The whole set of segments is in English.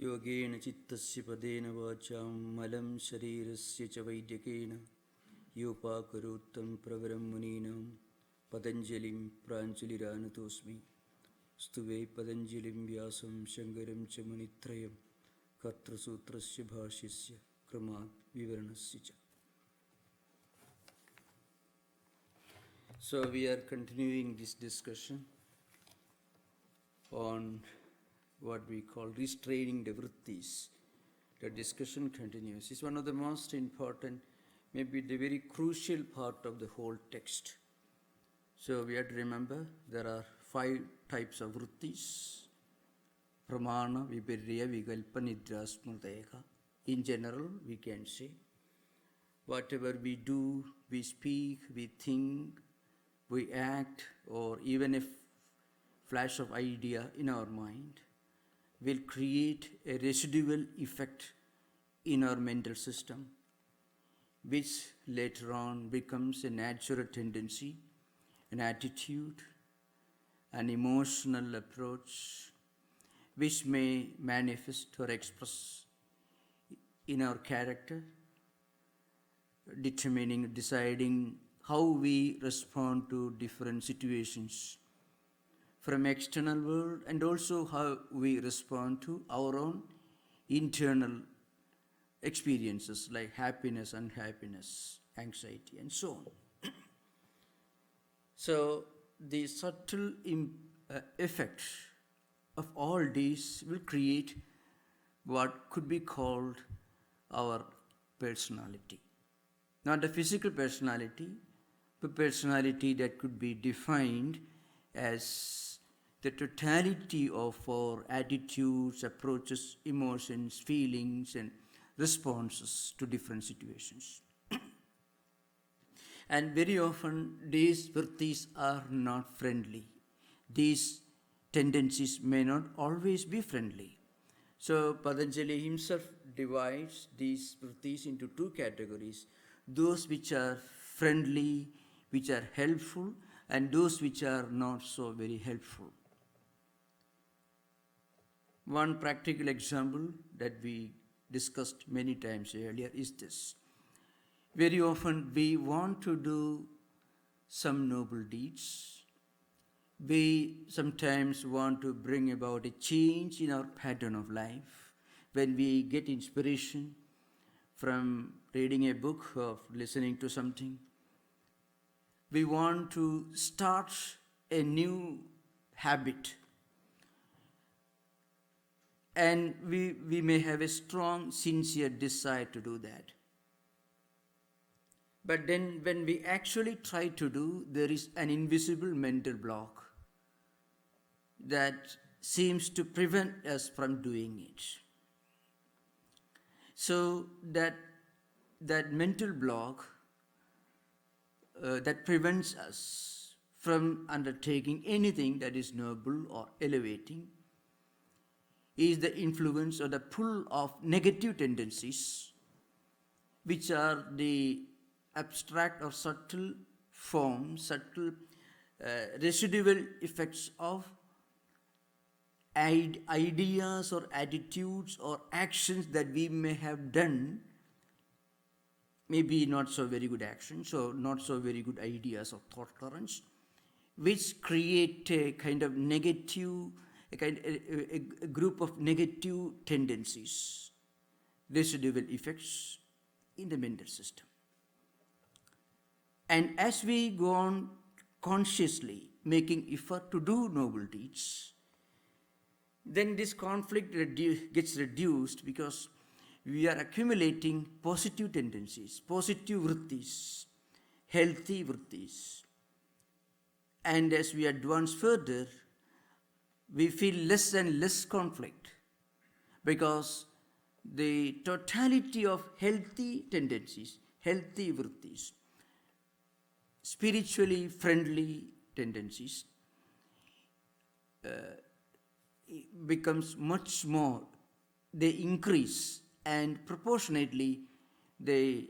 Yogena chittasya padena vacham malam sharirasya cha vaidyakena yopakaruttam pravaram muninam Patanjalim pranjaliranatosmi stuve Patanjalim vyasam shankaram cha munitrayam kartra sutrasya bhashyasya kramat vivaranasya cha. So we are continuing this discussion on what we call restraining the Vrittis. The discussion continues. It's one of the most important, maybe the very crucial part of the whole text. So we have to remember there are 5 types of Vrittis. Pramana, Vipirya, Vikalpa, Nidra, Smruteka. In general, we can say, whatever we do, we speak, we think, we act, or even a flash of idea in our mind, will create a residual effect in our mental system, which later on becomes a natural tendency, an attitude, an emotional approach, which may manifest or express in our character, deciding how we respond to different situations from external world, and also how we respond to our own internal experiences like happiness, unhappiness, anxiety, and so on. So the subtle effect of all these will create what could be called our personality. Not a physical personality, but personality that could be defined as the totality of our attitudes, approaches, emotions, feelings, and responses to different situations. And very often, these vrittis are not friendly. These tendencies may not always be friendly. So Patanjali himself divides these vrittis into 2 categories: those which are friendly, which are helpful, and those which are not so very helpful. One practical example that we discussed many times earlier is this. Very often we want to do some noble deeds. We sometimes want to bring about a change in our pattern of life. When we get inspiration from reading a book or listening to something, we want to start a new habit. And we may have a strong, sincere desire to do that. But then when we actually try to do, there is an invisible mental block that seems to prevent us from doing it. So that mental block that prevents us from undertaking anything that is noble or elevating is the influence or the pull of negative tendencies, which are the abstract or subtle forms, subtle residual effects of ideas or attitudes or actions that we may have done, maybe not so very good actions or not so very good ideas or thought currents, which create a kind of negative, a group of negative tendencies, residual effects in the mental system. And as we go on consciously making effort to do noble deeds, then this conflict gets reduced because we are accumulating positive tendencies, positive vrittis, healthy vrittis. And as we advance further, we feel less and less conflict because the totality of healthy tendencies, healthy vrittis, spiritually friendly tendencies becomes much more, they increase, and proportionately the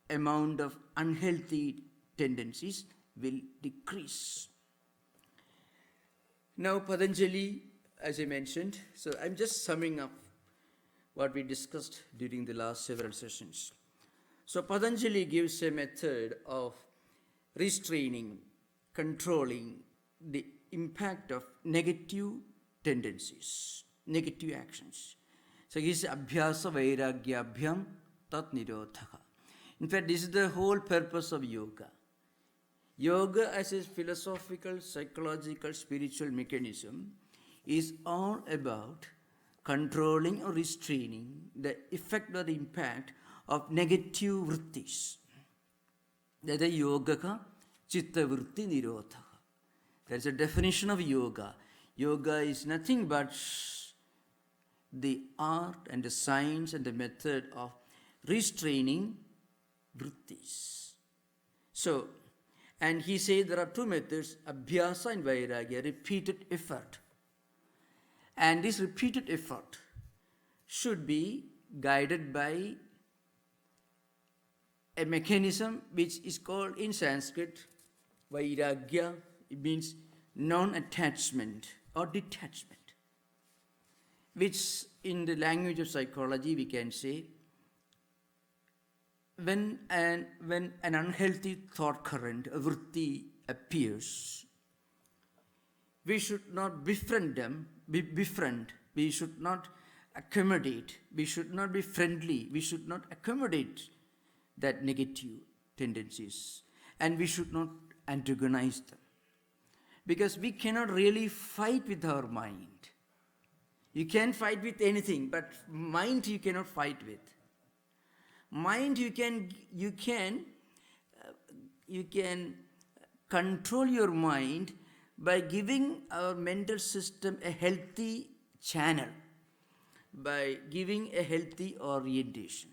amount of unhealthy tendencies will decrease. Now Patanjali, as I mentioned, so I'm just summing up what we discussed during the last several sessions. So Patanjali gives a method of restraining, controlling the impact of negative tendencies, negative actions. So he is Abhyasa Vairagyabhyam Tat Nirodhaka. In fact, this is the whole purpose of yoga. Yoga as a philosophical, psychological, spiritual mechanism is all about controlling or restraining the effect or the impact of negative vrittis. That is yoga ka chitta vritti nirodha. That is a definition of yoga. Yoga is nothing but the art and the science and the method of restraining vrittis. So, and he said there are two methods, abhyasa and vairagya, repeated effort. And this repeated effort should be guided by a mechanism which is called in Sanskrit Vairagya. It means non-attachment or detachment, which in the language of psychology we can say when an unhealthy thought current, a vritti, appears, we should not befriend them, we should not accommodate, we should not be friendly, we should not accommodate that negative tendencies, and we should not antagonize them. Because we cannot really fight with our mind. You can fight with anything, but mind you cannot fight with. Mind you can control your mind by giving our mental system a healthy channel, by giving a healthy orientation.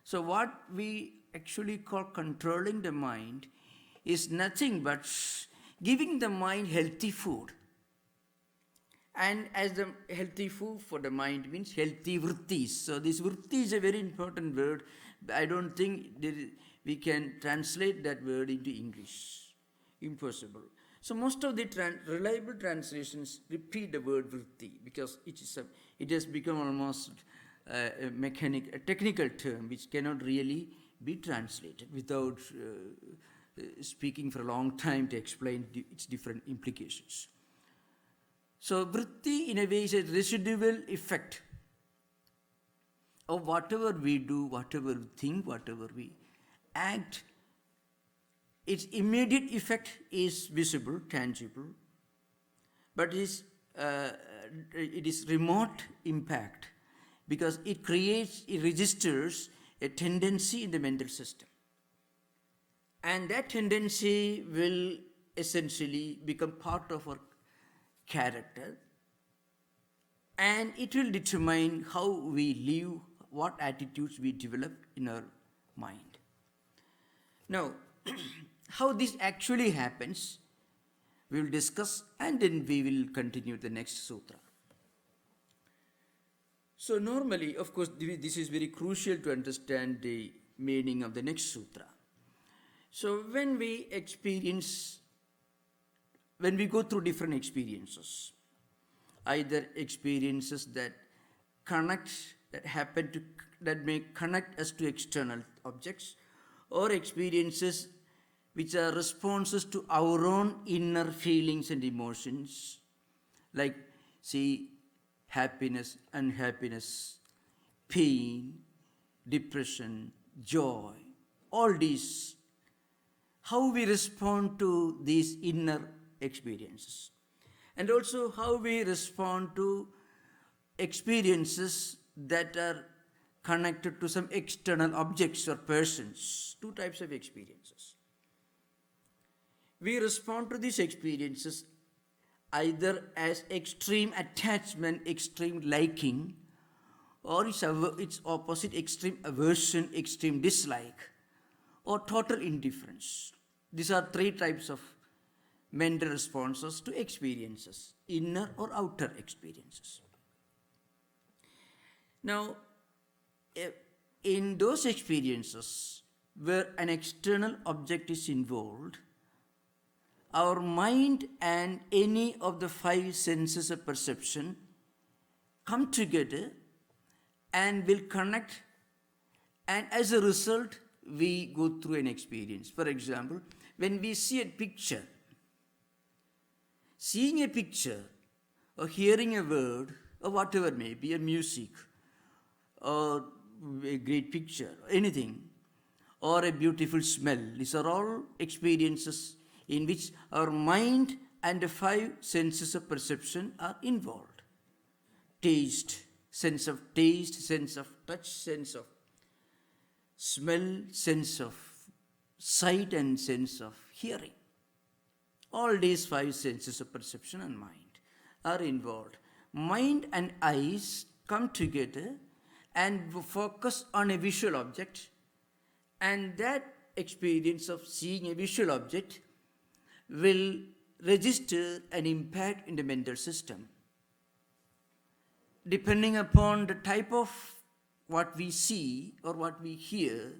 So what we actually call controlling the mind is nothing but giving the mind healthy food. And as the healthy food for the mind means healthy vrittis. So this vritti is a very important word. I don't think we can translate that word into English. Impossible. So most of the reliable translations repeat the word vritti because it has become almost a technical term which cannot really be translated without speaking for a long time to explain its different implications. So vritti in a way is a residual effect of whatever we do, whatever we think, whatever we act. Its immediate effect is visible, tangible, but it is remote impact because it registers a tendency in the mental system. And that tendency will essentially become part of our character, and it will determine how we live, what attitudes we develop in our mind. Now, how this actually happens, we will discuss, and then we will continue the next sutra. So normally, of course, this is very crucial to understand the meaning of the next sutra. So when we go through different experiences, either experiences that may connect us to external objects, or experiences which are responses to our own inner feelings and emotions, like happiness, unhappiness, pain, depression, joy, all these, how we respond to these inner experiences, and also how we respond to experiences that are connected to some external objects or persons. Two types of experiences. We respond to these experiences either as extreme attachment, extreme liking, or its opposite, extreme aversion, extreme dislike, or total indifference. These are three types of mental responses to experiences, inner or outer experiences. Now, in those experiences where an external object is involved, our mind and any of the five senses of perception come together and will connect, and as a result, we go through an experience. For example, when we see a picture, seeing a picture or hearing a word or whatever may be, a music or a great picture, anything, or a beautiful smell, these are all experiences in which our mind and the five senses of perception are involved. Taste, sense of touch, sense of smell, sense of sight, and sense of hearing. All these five senses of perception and mind are involved. Mind and eyes come together and focus on a visual object, and that experience of seeing a visual object will register an impact in the mental system. Depending upon the type of what we see or what we hear,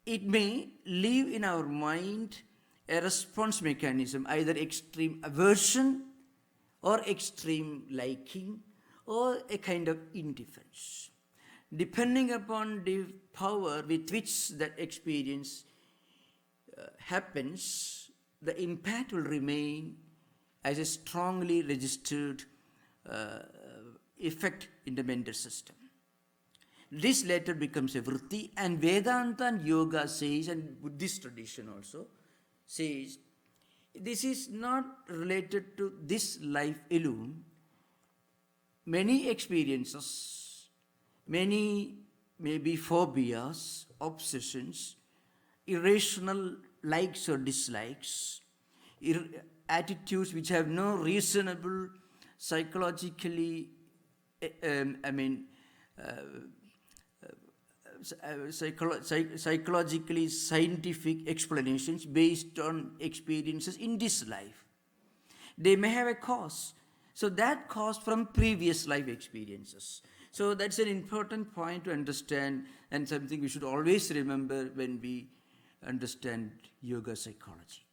it may leave in our mind a response mechanism, either extreme aversion or extreme liking or a kind of indifference. Depending upon the power with which that experience happens, the impact will remain as a strongly registered effect in the mental system. This later becomes a vritti, and Vedanta and Yoga says, and Buddhist tradition also says, this is not related to this life alone. Many experiences, many maybe phobias, obsessions, irrational likes or dislikes, attitudes which have no reasonable psychologically, psychologically scientific explanations based on experiences in this life. They may have a cause. So that cause from previous life experiences. So that's an important point to understand, and something we should always remember when we understand yoga psychology.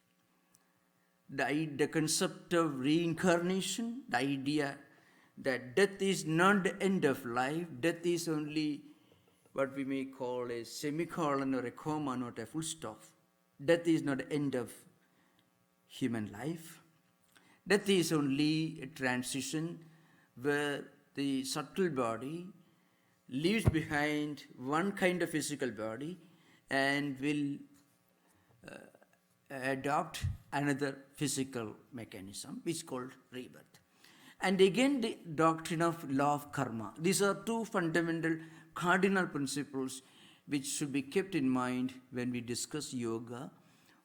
The concept of reincarnation, the idea that death is not the end of life, death is only what we may call a semicolon or a comma, not a full stop. Death is not the end of human life. Death is only a transition where the subtle body leaves behind one kind of physical body and will adopt another physical mechanism, which is called rebirth. And again, the doctrine of law of karma. These are two fundamental cardinal principles which should be kept in mind when we discuss yoga,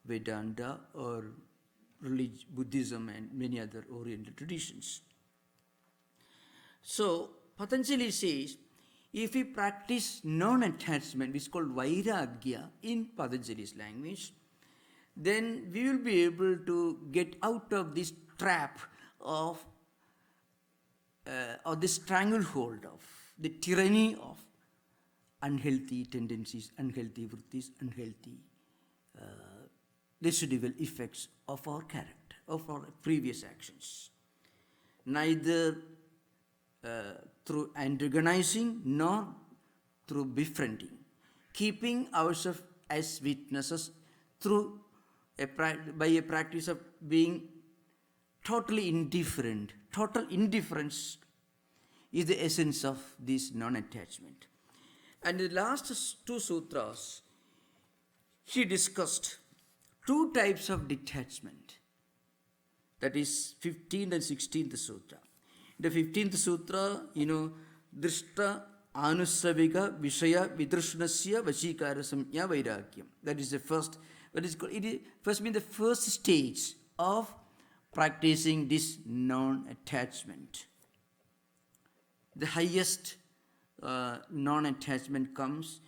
Vedanta, or Buddhism and many other Oriental traditions. So, Patanjali says, if we practice non-attachment, which is called Vairagyam in Patanjali's language, then we will be able to get out of this trap of or the stranglehold of the tyranny of unhealthy tendencies, unhealthy vrittis, unhealthy residual effects of our character, of our previous actions. Neither through antagonizing nor through befriending, keeping ourselves as witnesses through by a practice of being totally indifferent. Total indifference is the essence of this non-attachment. And in the last two sutras, he discussed two types of detachment. That is 15th and 16th sutra. The 15th sutra, drishta anusavika vishaya vidrushnasya vachikara samya vairagyam. That is the first. What is called? It first means the first stage of practicing this non-attachment. The highest non-attachment comes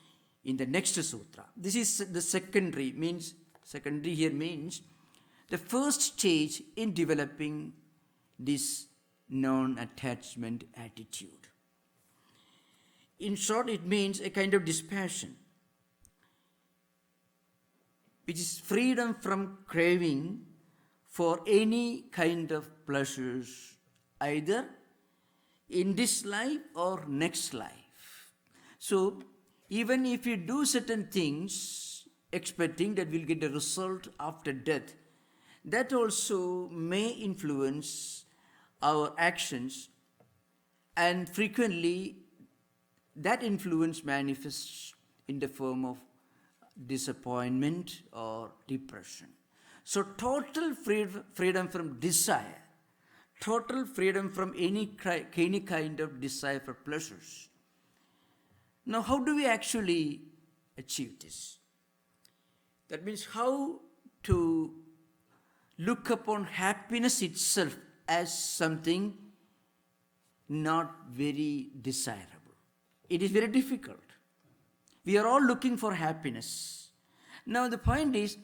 in the next sutra. This is the secondary here means the first stage in developing this non-attachment attitude. In short, it means a kind of dispassion, which is freedom from craving for any kind of pleasures, either in this life or next life. So, even if we do certain things expecting that we'll get a result after death, that also may influence our actions, and frequently that influence manifests in the form of disappointment or depression. So total freedom from desire, total freedom from any kind of desire for pleasures. Now, how do we actually achieve this? That means how to look upon happiness itself as something not very desirable. It is very difficult. We are all looking for happiness. Now the point is,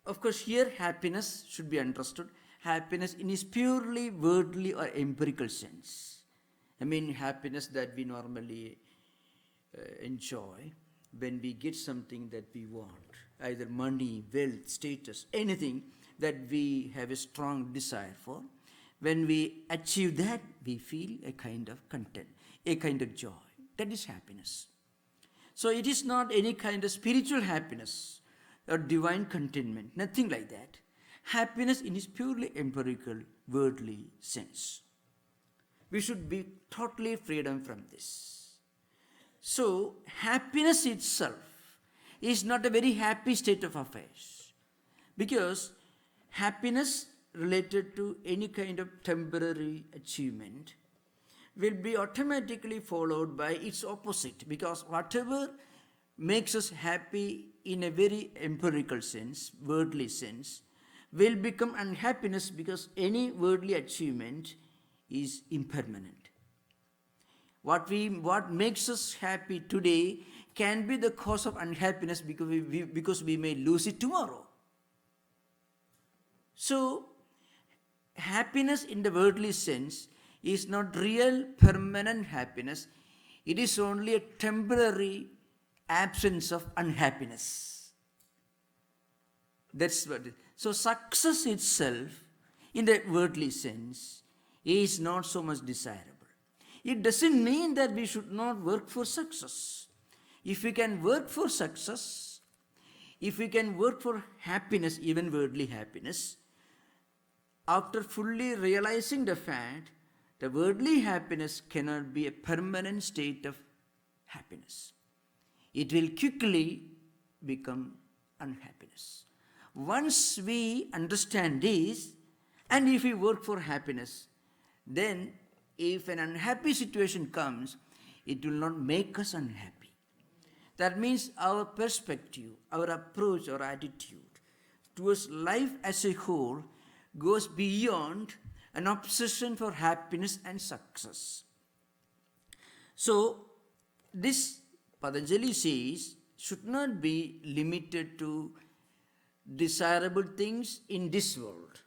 of course, here happiness should be understood. Happiness in its purely worldly or empirical sense. I mean, happiness that we normally enjoy when we get something that we want, either money, wealth, status, anything that we have a strong desire for. When we achieve that, we feel a kind of content, a kind of joy. That is happiness. So it is not any kind of spiritual happiness or divine contentment, nothing like that. Happiness in its purely empirical, worldly sense. We should be totally freedom from this. So, happiness itself is not a very happy state of affairs, because happiness related to any kind of temporary achievement will be automatically followed by its opposite, because whatever makes us happy in a very empirical sense, worldly sense, will become unhappiness, because any worldly achievement is impermanent. What makes us happy today can be the cause of unhappiness because we may lose it tomorrow. So, happiness in the worldly sense is not real permanent happiness. It is only a temporary absence of unhappiness. That's what it is. So success itself in the worldly sense is not so much desirable. It doesn't mean that we should not work for success. If we can work for success, if we can work for happiness, even worldly happiness, after fully realizing the fact that worldly happiness cannot be a permanent state of happiness, it will quickly become unhappiness. Once we understand this, and if we work for happiness, then if an unhappy situation comes, it will not make us unhappy. That means our perspective, our approach, our attitude towards life as a whole goes beyond an obsession for happiness and success. So, this Patanjali says should not be limited to desirable things in this world.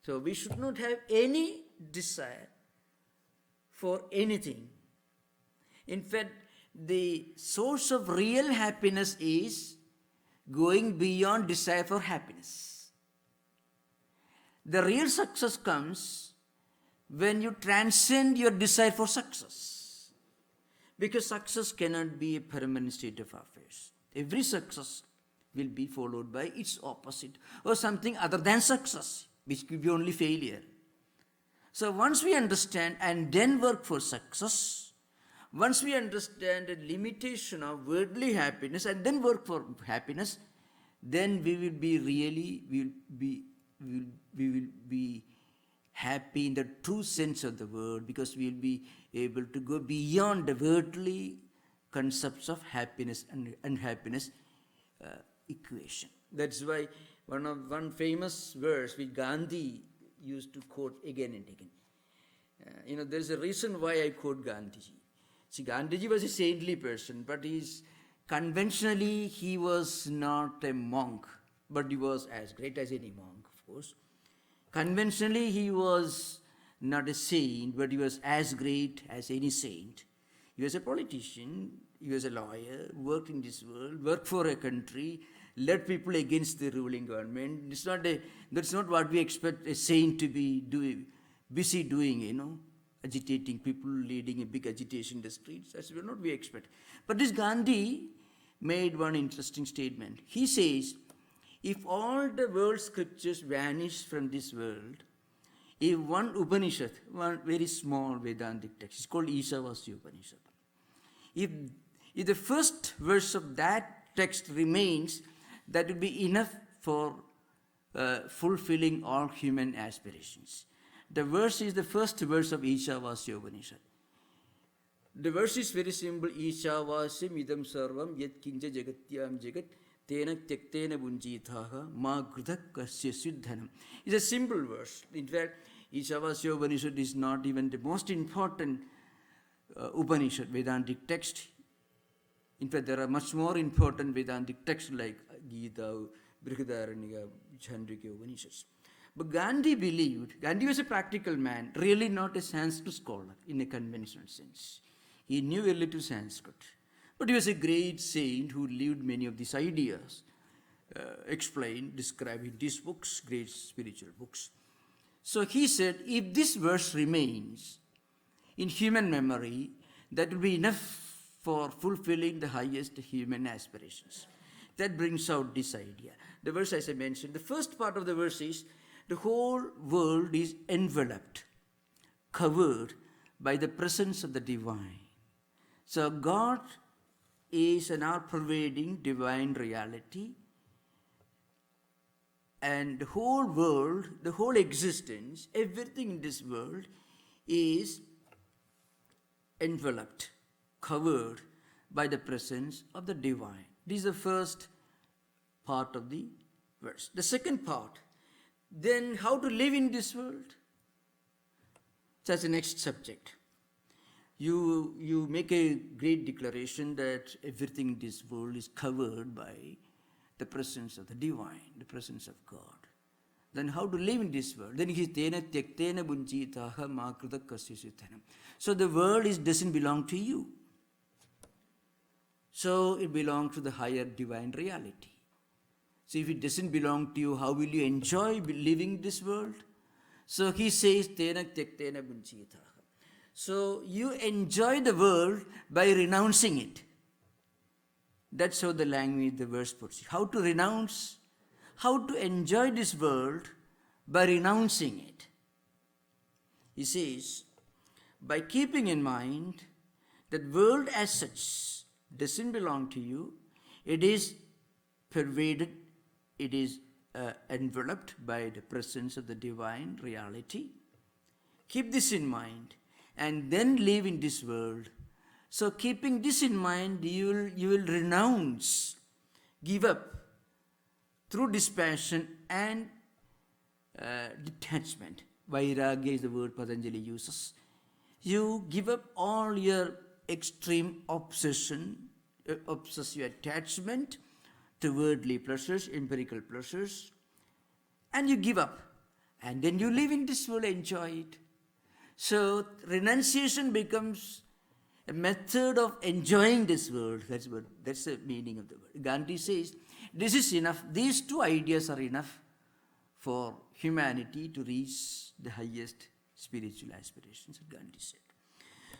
So, we should not have any desire for anything. In fact, the source of real happiness is going beyond desire for happiness. The real success comes when you transcend your desire for success. Because success cannot be a permanent state of affairs. Every success will be followed by its opposite or something other than success, which could be only failure. So once we understand and then work for success, once we understand the limitation of worldly happiness and then work for happiness, then we will be happy in the true sense of the word, because we will be able to go beyond the worldly concepts of happiness and unhappiness equation. That's why one famous verse which Gandhi used to quote again and again. There's a reason why I quote Gandhiji. See, Gandhiji was a saintly person, but conventionally he was not a monk, but he was as great as any monk, of course. Conventionally he was not a saint, but he was as great as any saint. He was a politician, he was a lawyer, worked in this world, worked for a country, led people against the ruling government. That's not what we expect a saint to be busy doing, agitating people, leading a big agitation in the streets. That's not we expect. But this Gandhi made one interesting statement. He says, if all the world scriptures vanish from this world, if one Upanishad, one very small Vedantic text, it's called Ishavasya Upanishad. If the first verse of that text remains, that will be enough for fulfilling all human aspirations. The verse is the first verse of Ishavasya Upanishad. The verse is very simple. Ishavasya idam sarvam yat kinja jagatyam jagat tena tyaktena bunjithaha ma krutak kasya siddhanam. It's a simple verse. In fact, Ishavasya Upanishad is not even the most important Upanishad, Vedantic text. In fact, there are much more important Vedantic texts like Gita, Brihadaranyaka, Chandrika Upanishads. But Gandhi believed, Gandhi was a practical man, really not a Sanskrit scholar in a conventional sense. He knew a little Sanskrit. But he was a great saint who lived many of these ideas, explained, described in these books, great spiritual books. So he said, if this verse remains in human memory, that will be enough for fulfilling the highest human aspirations. That brings out this idea. The verse, as I mentioned, the first part of the verse is, the whole world is enveloped, covered by the presence of the divine. So God is an all-pervading divine reality, and the whole world, the whole existence, everything in this world is enveloped, covered by the presence of the divine. This is the first part of the verse. The second part, then how to live in this world? That's the next subject. You make a great declaration that everything in this world is covered by the presence of the divine, the presence of God. Then how to live in this world? Then he tena tyaktena bunjitaha ma krutak kasya siddhanam. So the world doesn't belong to you. So it belongs to the higher divine reality. So if it doesn't belong to you, how will you enjoy living this world? So he says, tena tyaktena bunjitaha. So you enjoy the world by renouncing it. That's how the language, the verse puts it. How to renounce, how to enjoy this world by renouncing it. He says, by keeping in mind that world as such doesn't belong to you, it is pervaded, it is enveloped by the presence of the divine reality. Keep this in mind and then live in this world. So keeping this in mind, you will renounce, give up through dispassion and detachment. Vairagyam is the word Patanjali uses. You give up all your extreme obsession, obsessive attachment to worldly pleasures, empirical pleasures, and you give up. And then you live in this world, enjoy it. So renunciation becomes a method of enjoying this world. That's the meaning of the word. Gandhi says, this is enough. These two ideas are enough for humanity to reach the highest spiritual aspirations, Gandhi said.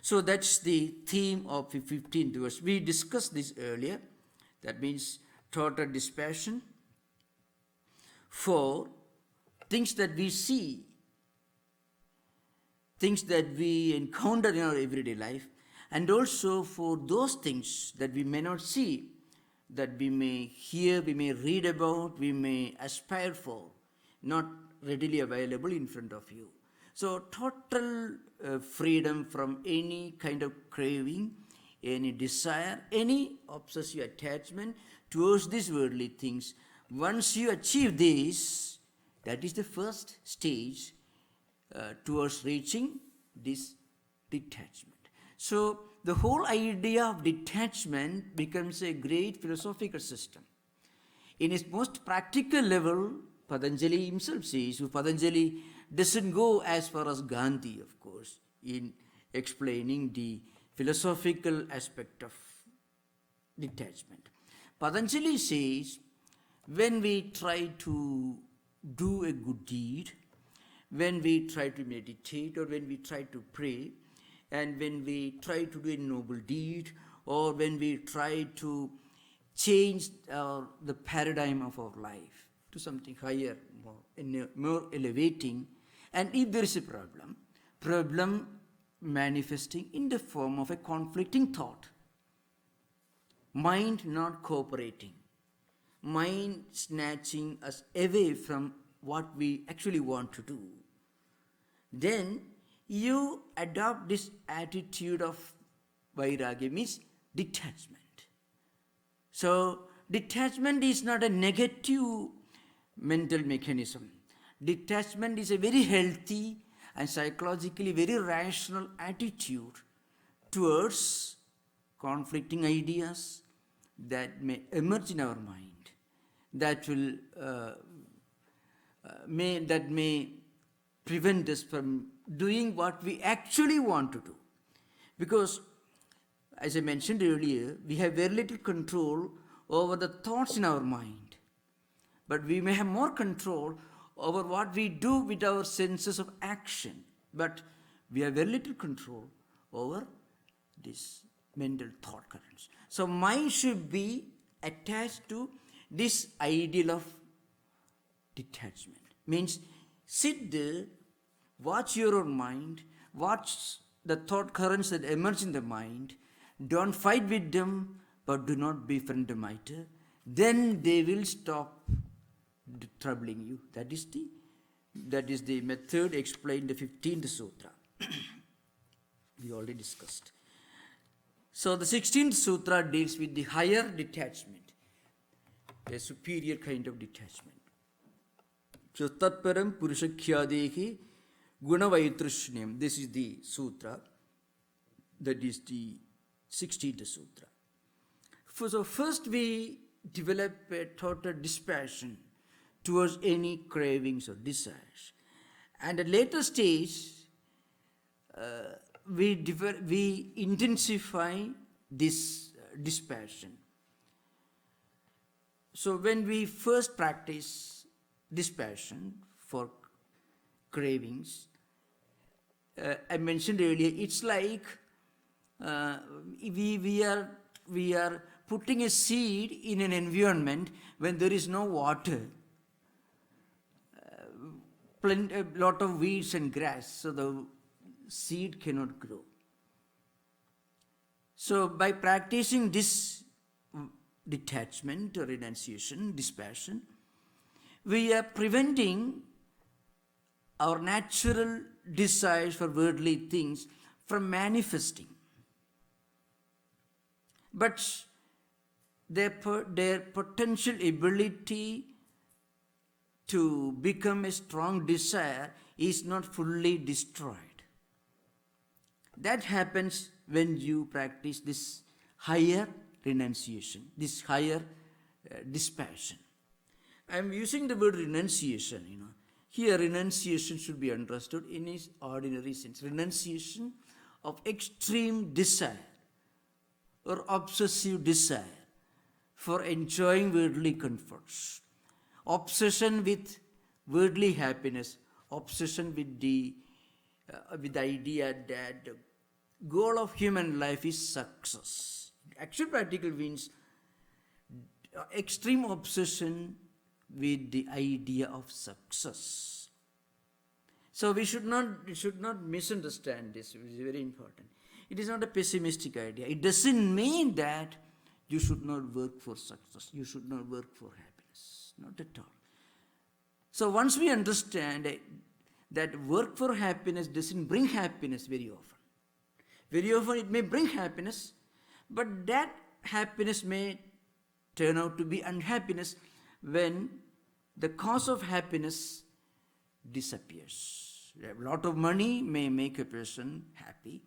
So that's the theme of the 15th verse. We discussed this earlier. That means total dispassion for things that we see, things that we encounter in our everyday life, and also for those things that we may not see, that we may hear, we may read about, we may aspire for, not readily available in front of you. So total freedom from any kind of craving, any desire, any obsessive attachment towards these worldly things. Once you achieve this, that is the first stage towards reaching this detachment. So the whole idea of detachment becomes a great philosophical system. In its most practical level, Patanjali himself says, Patanjali doesn't go as far as Gandhi, of course, in explaining the philosophical aspect of detachment. Patanjali says, when we try to do a good deed, when we try to meditate or when we try to pray, and when we try to do a noble deed, or when we try to change the paradigm of our life to something higher, more elevating, and if there is a problem manifesting in the form of a conflicting thought, mind not cooperating, mind snatching us away from what we actually want to do, then you adopt this attitude of Vairagyam, means detachment. So detachment is not a negative mental mechanism. Detachment is a very healthy and psychologically very rational attitude towards conflicting ideas that may emerge in our mind, that will may prevent us from doing what we actually want to do. Because, as I mentioned earlier, we have very little control over the thoughts in our mind, but we may have more control over what we do with our senses of action, but we have very little control over this mental thought currents. So mind should be attached to this ideal of detachment. Means sit there, watch your own mind, watch the thought currents that emerge in the mind, don't fight with them, but do not befriend them either. Then they will stop troubling you. That is the method explained in the 15th sutra. We already discussed. So the 16th sutra deals with the higher detachment, a superior kind of detachment. So tatparam purushakhyadehi gunavaitrushnyam. This is the sutra. That is the 16th sutra. So first we develop a total dispassion towards any cravings or desires. And at a later stage, we intensify this dispassion. So when we first practice dispassion for cravings, I mentioned earlier, it's like we are putting a seed in an environment when there is no water, a lot of weeds and grass, so the seed cannot grow. So by practicing this detachment or renunciation, dispassion, we are preventing our natural desires for worldly things from manifesting. But their potential ability to become a strong desire is not fully destroyed. That happens when you practice this higher renunciation, this higher dispassion. I am using the word renunciation, Here renunciation should be understood in its ordinary sense. Renunciation of extreme desire or obsessive desire for enjoying worldly comforts, obsession with worldly happiness, obsession with the idea that the goal of human life is success. Actual practical means extreme obsession with the idea of success. So we should not misunderstand this. It is very important. It is not a pessimistic idea. It doesn't mean that you should not work for success. You should not work for happiness. Not at all. So once we understand that work for happiness doesn't bring happiness very often. Very often it may bring happiness, but that happiness may turn out to be unhappiness when the cause of happiness disappears. A lot of money may make a person happy.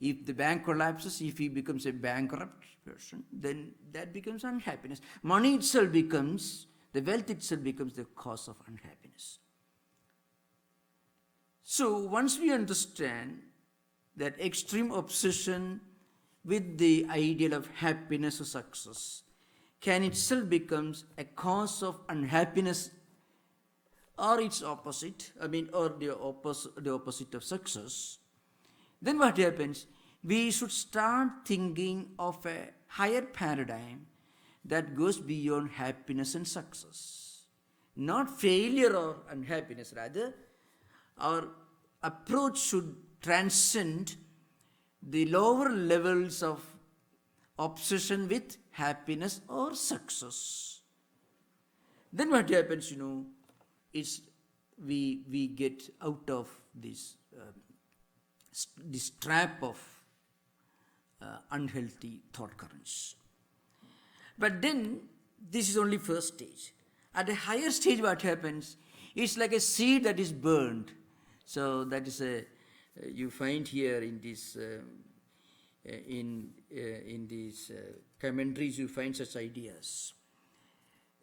If the bank collapses, if he becomes a bankrupt person, then that becomes unhappiness. Money itself becomes, the wealth itself becomes the cause of unhappiness. So once we understand that extreme obsession with the ideal of happiness or success can itself becomes a cause of unhappiness or its opposite, or the opposite of success, then what happens? We should start thinking of a higher paradigm that goes beyond happiness and success. Not failure or unhappiness, rather, our approach should transcend the lower levels of obsession with happiness or success. Then what happens, is we get out of this trap of unhealthy thought currents. But then, this is only first stage. At a higher stage, what happens? It's like a seed that is burned. So that is you find here in this in these commentaries, you find such ideas.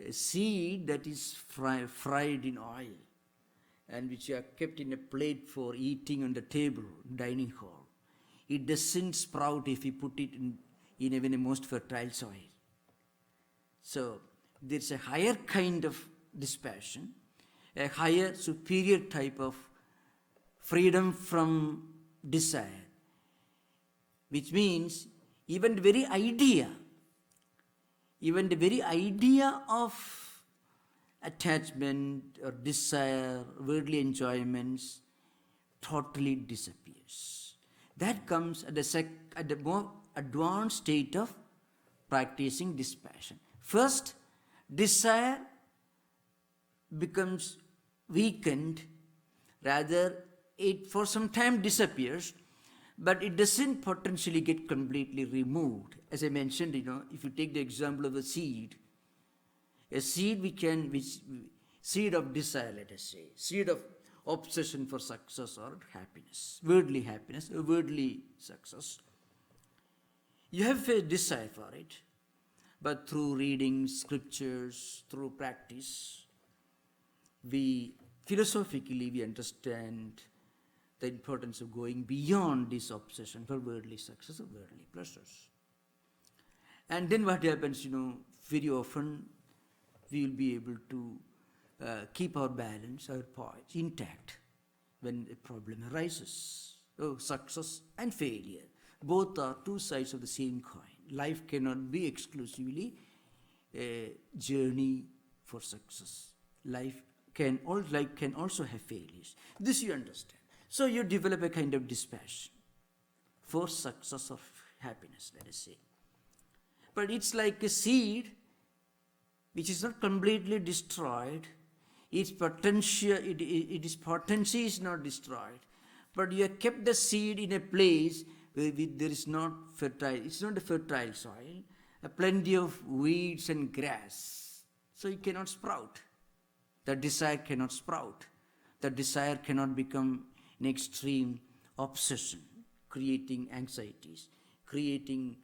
A seed that is fried in oil, and which are kept in a plate for eating on the table, dining hall. It doesn't sprout if you put it in even a most fertile soil. So there's a higher kind of dispassion, a higher, superior type of freedom from desire, which means even the very idea of attachment or desire, worldly enjoyments, totally disappears. That comes at the more advanced state of practicing dispassion. First, desire becomes weakened, rather it for some time disappears, but it doesn't potentially get completely removed. As I mentioned, if you take the example of a seed seed of desire, let us say, seed of obsession for success or happiness, or worldly success. You have a desire for it, but through reading scriptures, through practice, philosophically we understand the importance of going beyond this obsession for worldly success or worldly pleasures. And then what happens, very often we will be able to keep our balance, our poise intact when a problem arises. Oh, success and failure, both are two sides of the same coin. Life cannot be exclusively a journey for success. Life can also have failures. This you understand. So you develop a kind of dispassion for success or happiness, let us say. But it's like a seed which is not completely destroyed. Its potential, its potency is not destroyed. But you have kept the seed in a place where there is not fertile. It's not a fertile soil. Plenty of weeds and grass. So it cannot sprout. The desire cannot sprout. The desire cannot become an extreme obsession, creating anxieties, creating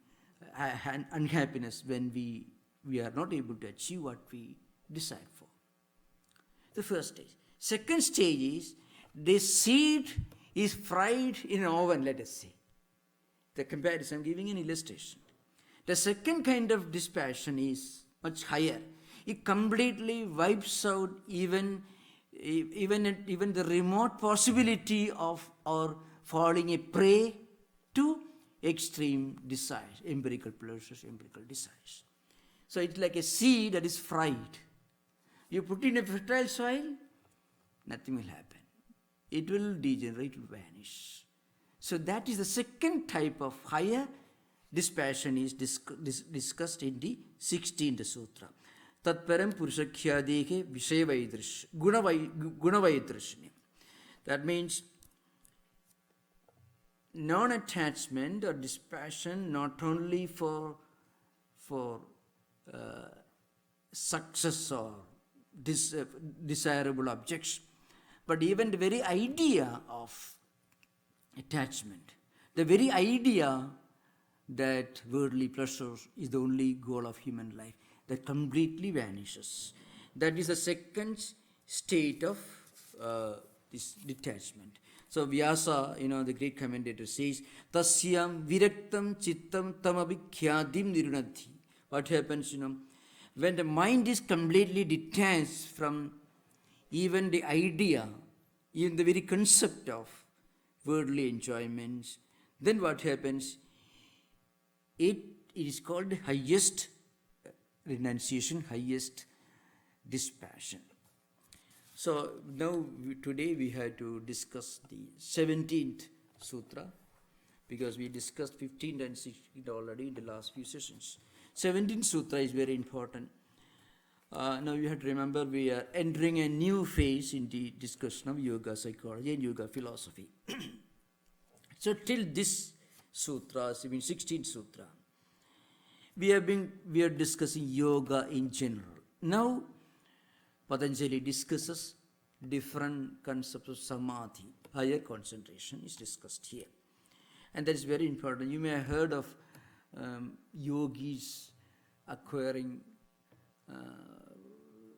unhappiness when we are not able to achieve what we desire for. The first stage. Second stage is the seed is fried in an oven, let us say. The comparison, I'm giving an illustration. The second kind of dispassion is much higher. It completely wipes out even the remote possibility of our falling a prey to extreme desires, empirical pleasures, empirical desires. So it's like a seed that is fried. You put in a fertile soil, nothing will happen. It will degenerate, it will vanish. So that is the second type of higher dispassion is discussed in the 16th Sutra. Tatparam Purushakhyadehe Vishayavaidrish, Gunavaidrishni. That means non-attachment or dispassion not only for success or desirable objects, but even the very idea of attachment, the very idea that worldly pleasures is the only goal of human life, that completely vanishes. That is the second state of this detachment. So Vyasa, the great commentator says, Tasyam viraktam chittam tamabhikhyadim nirunadhi. What happens, when the mind is completely detached from even the idea, even the very concept of worldly enjoyments, then what happens? It is called the highest renunciation, highest dispassion. So now today we have to discuss the 17th sutra, because we discussed 15th and 16th already in the last few sessions. 17th sutra is very important. Now you have to remember we are entering a new phase in the discussion of yoga psychology and yoga philosophy. So till this sutra, 16th sutra, we are discussing yoga in general. Now Patanjali discusses different concepts of samadhi, higher concentration is discussed here. And that is very important. You may have heard of yogis acquiring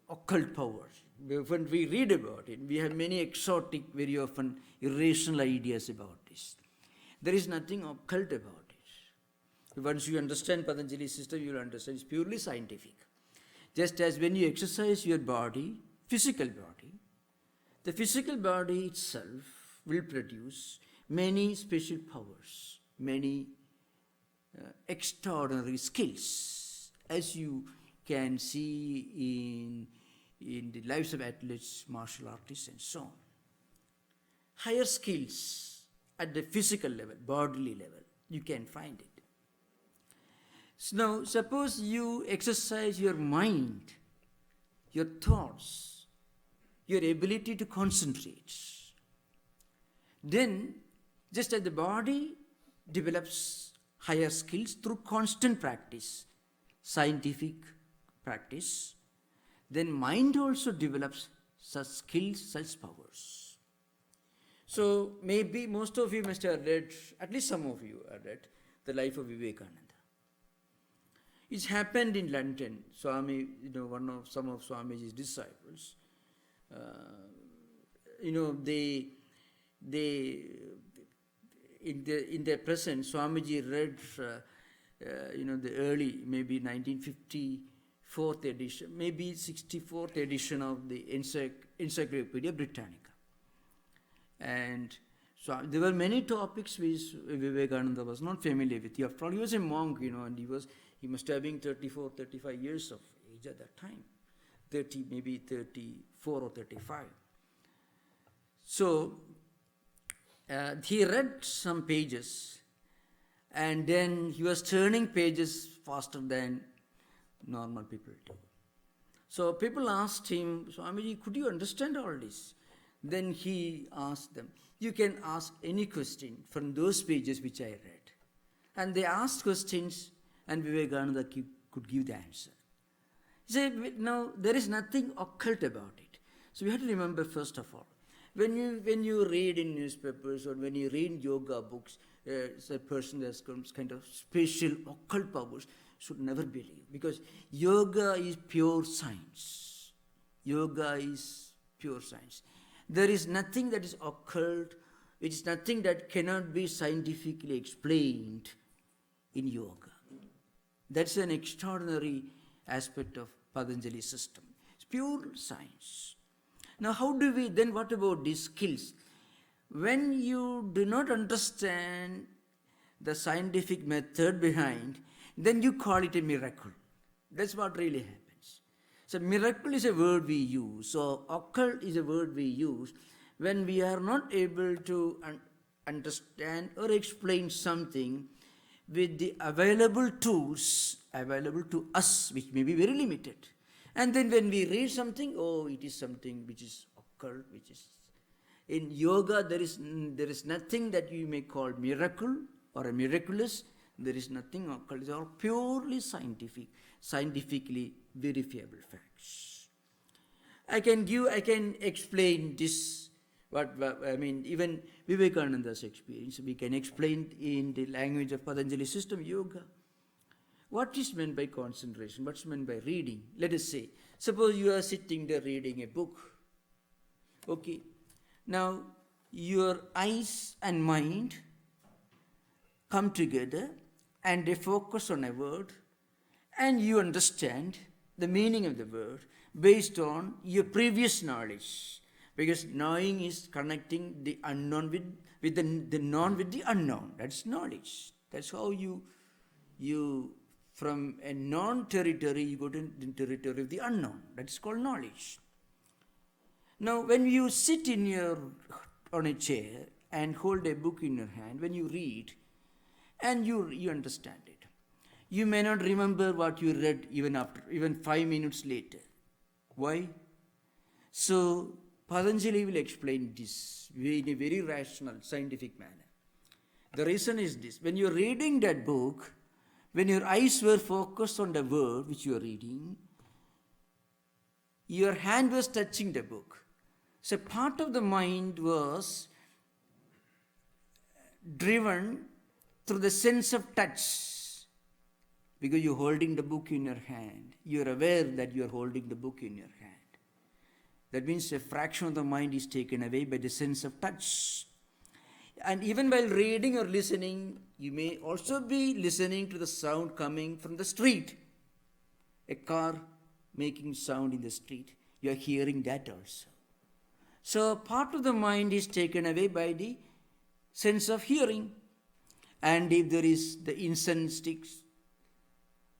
occult powers. When we read about it, we have many exotic, very often irrational ideas about this. There is nothing occult about it. Once you understand Patanjali's system, you will understand it's purely scientific. Just as when you exercise your body, physical body, the physical body itself will produce many special powers, many extraordinary skills, as you can see in the lives of athletes, martial artists, and so on. Higher skills at the physical level, bodily level, you can find it. So now, suppose you exercise your mind, your thoughts, your ability to concentrate. Then, just as the body develops higher skills through constant practice, scientific practice, then mind also develops such skills, such powers. So maybe most of you must have read, at least some of you have read, the life of Vivekananda. It happened in London. Swami, some of Swamiji's disciples, they in their presence, Swamiji read, the early, maybe 1954th edition, maybe 64th edition of the Encyclopedia Britannica. And so there were many topics which Vivekananda was not familiar with. After all, he was a monk, and he must have been 34, 35 years of age at that time. 30, maybe 34 or 35. So he read some pages, and then he was turning pages faster than normal people do. So people asked him, Swamiji, could you understand all this? Then he asked them, you can ask any question from those pages which I read. And they asked questions, and Vivekananda could give the answer. He said, no, there is nothing occult about it. So we have to remember, first of all, when you read in newspapers or when you read yoga books, a person that has kind of special occult powers, should never believe, because yoga is pure science. Yoga is pure science. There is nothing that is occult, which is nothing that cannot be scientifically explained in yoga. That's an extraordinary aspect of Patanjali's system. It's pure science. Now, what about these skills? When you do not understand the scientific method behind, then you call it a miracle. That's what really happens. So miracle is a word we use. So occult is a word we use when we are not able to understand or explain something with the available tools available to us, which may be very limited. And then when we read something, it is something which is occult, which is... In yoga, there is nothing that you may call miracle or a miraculous. There is nothing occult. These are purely scientific, scientifically verifiable facts. I can explain this, even Vivekananda's experience, we can explain in the language of Patanjali system, yoga. What is meant by concentration? What's meant by reading? Let us say, suppose you are sitting there reading a book. Okay. Now, your eyes and mind come together and they focus on a word and you understand the meaning of the word, based on your previous knowledge. Because knowing is connecting the unknown with the known with the unknown. That's knowledge. That's how you from a known territory, you go to the territory of the unknown. That's called knowledge. Now, when you sit on a chair and hold a book in your hand, when you read, and you understand it, you may not remember what you read even 5 minutes later. Why? So, Patanjali will explain this in a very rational, scientific manner. The reason is this: when you're reading that book, when your eyes were focused on the word which you are reading, your hand was touching the book. So part of the mind was driven through the sense of touch. Because you're holding the book in your hand, you're aware that you're holding the book in your hand. That means a fraction of the mind is taken away by the sense of touch. And even while reading or listening, you may also be listening to the sound coming from the street. A car making sound in the street, you are hearing that also. So part of the mind is taken away by the sense of hearing. And if there is the incense sticks,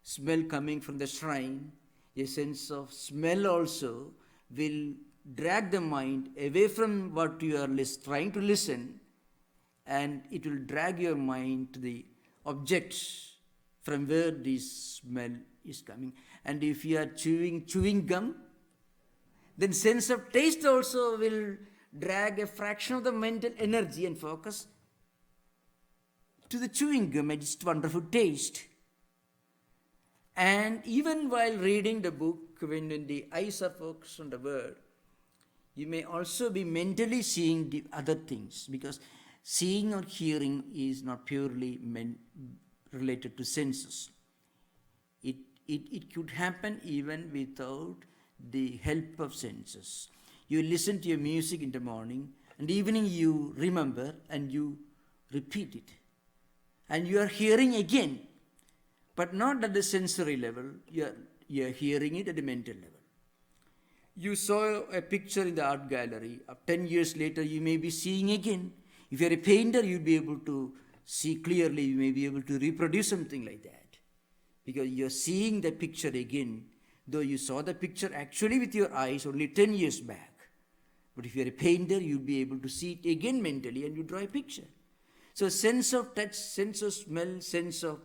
smell coming from the shrine, a sense of smell also will drag the mind away from what you are trying to listen, and it will drag your mind to the objects from where this smell is coming. And if you are chewing gum, then sense of taste also will drag a fraction of the mental energy and focus to the chewing gum and its wonderful taste. And even while reading the book, when the eyes are focused on the word, you may also be mentally seeing the other things, because seeing or hearing is not purely related to senses. It could happen even without the help of senses. You listen to your music in the morning, and evening you remember and you repeat it. And you are hearing again, but not at the sensory level, you are hearing it at the mental level. You saw a picture in the art gallery, 10 years later you may be seeing again. If you are a painter, you'll be able to see clearly, you may be able to reproduce something like that. Because you're seeing the picture again, though you saw the picture actually with your eyes only 10 years back. But if you're a painter, you'll be able to see it again mentally and you draw a picture. So sense of touch, sense of smell, sense of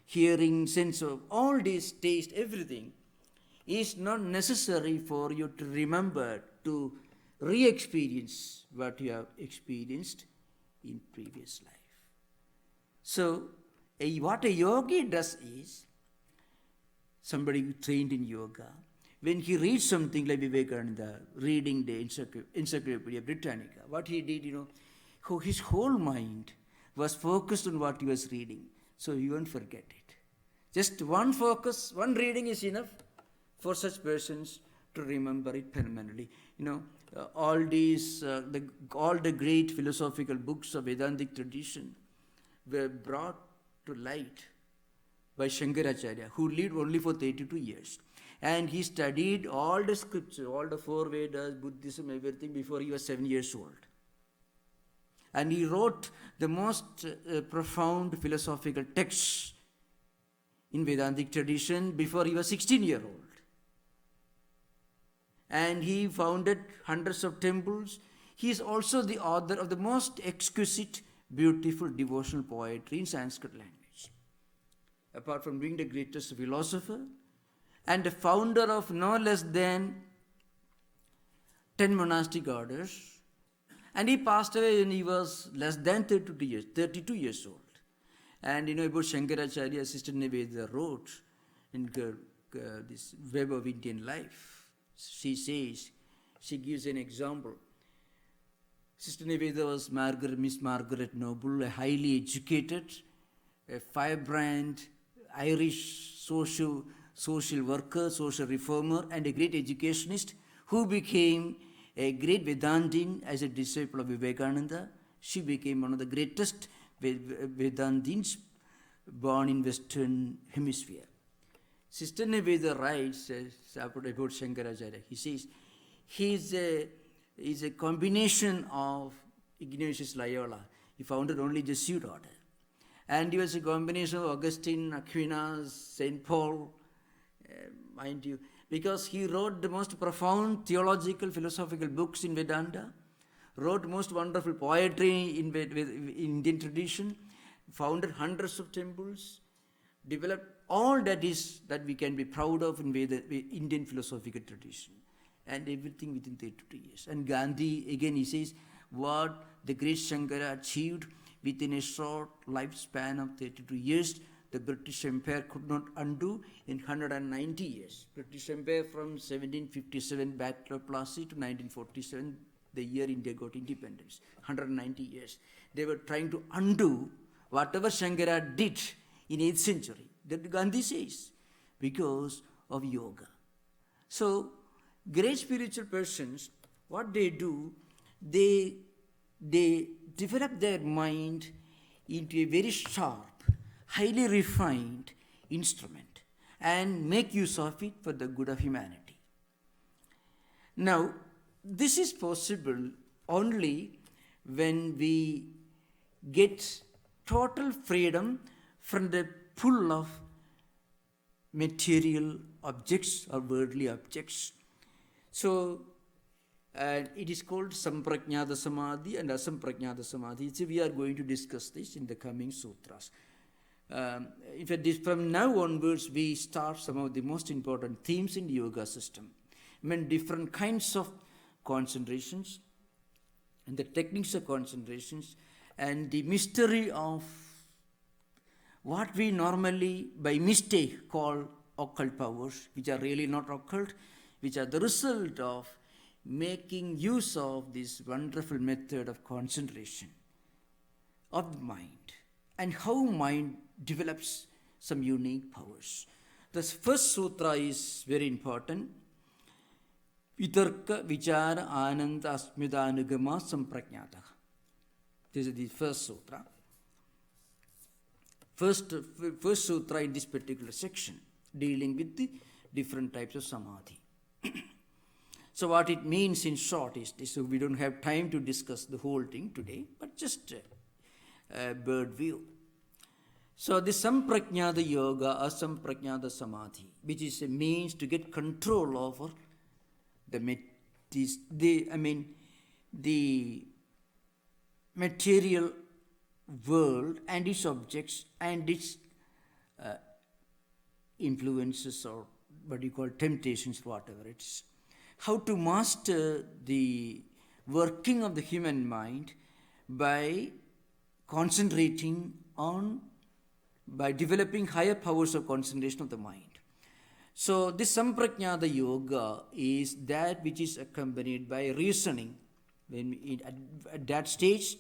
hearing, sense of all this, taste, everything is not necessary for you to remember, to re-experience what you have experienced in previous life. So what a yogi does is, somebody who trained in yoga, when he reads something like Vivekananda, reading the Encyclopedia Britannica, what he did, his whole mind was focused on what he was reading, so he won't forget it. Just one focus, one reading is enough for such persons to remember it permanently. All the great philosophical books of Vedantic tradition were brought to light by Shankaracharya, who lived only for 32 years. And he studied all the scripture, all the four Vedas, Buddhism, everything before he was 7 years old. And he wrote the most profound philosophical texts in Vedantic tradition before he was 16-year-old. And he founded hundreds of temples. He is also the author of the most exquisite, beautiful devotional poetry in Sanskrit language. Apart from being the greatest philosopher and the founder of no less than 10 monastic orders, and he passed away when he was less than 32 years old. And about Shankaracharya, Sister Nivedita wrote in this Web of Indian Life. She says, she gives an example. Sister Nivedita was Miss Margaret Noble, a highly educated, a firebrand Irish social worker, social reformer, and a great educationist who became a great Vedantin as a disciple of Vivekananda. She became one of the greatest Vedantins born in Western Hemisphere. Sister Nivedita writes about Shankaracharya. He says he's a combination of Ignatius Loyola. He founded only Jesuit order. And he was a combination of Augustine, Aquinas, St. Paul, mind you, because he wrote the most profound theological, philosophical books in Vedanta, wrote most wonderful poetry in Indian tradition, founded hundreds of temples, developed all that we can be proud of in Indian philosophical tradition, and everything within 32 years. And Gandhi, again, he says, what the great Shankara achieved within a short lifespan of 32 years, the British Empire could not undo in 190 years. British Empire from 1757 Battle of Plassey to 1947, the year India got independence, 190 years. They were trying to undo whatever Shankara did in 8th century. That Gandhi says, because of yoga. So, great spiritual persons, what they do, they develop their mind into a very sharp, highly refined instrument and make use of it for the good of humanity. Now, this is possible only when we get total freedom from the pull of material objects or worldly objects. So, it is called Samprajnata Samadhi and Asamprajnata Samadhi. So, we are going to discuss this in the coming sutras. In fact, from now onwards, we start some of the most important themes in the yoga system. I mean, different kinds of concentrations and the techniques of concentrations and the mystery of what we normally by mistake call occult powers, which are really not occult, which are the result of making use of this wonderful method of concentration of the mind, and how mind develops some unique powers. The first sutra is very important. Vitarka Vichara Ananda Asmita Anugama Samprajnata. This is the first sutra. First sutra in this particular section, dealing with the different types of samadhi. So what it means in short is this. So we don't have time to discuss the whole thing today, but just a bird view. So the Samprajnata Yoga or Samprajnata Samadhi, which is a means to get control over the material world and its objects and its influences, or what you call temptations, whatever it is. How to master the working of the human mind by concentrating on, by developing higher powers of concentration of the mind. So this Samprajnata Yoga is that which is accompanied by reasoning. At that stage,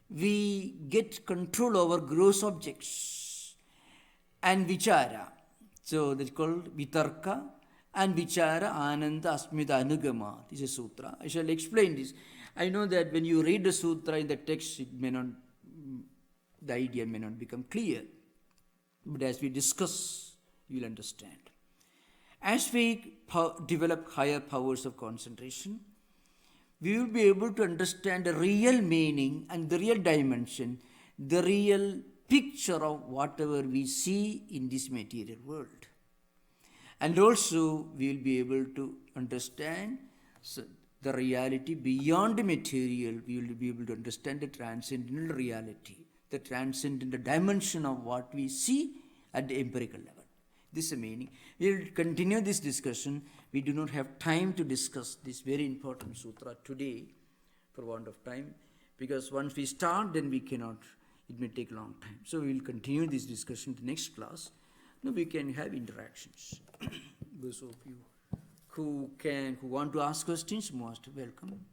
we get control over gross objects and vichara. So that's called vitarka and vichara ananda asmita anugama. This is a sutra. I shall explain this. I know that when you read the sutra in the text, the idea may not become clear. But as we discuss, you will understand. As we develop higher powers of concentration, we will be able to understand the real meaning and the real dimension, the real picture of whatever we see in this material world. And also, we will be able to understand the reality beyond the material. We will be able to understand the transcendental reality, the transcendental dimension of what we see at the empirical level. This is the meaning. We will continue this discussion. We do not have time to discuss this very important sutra today for want of time, because once we start, then we cannot, it may take a long time. So we will continue this discussion in the next class. Now we can have interactions. Those of you who want to ask questions, most welcome.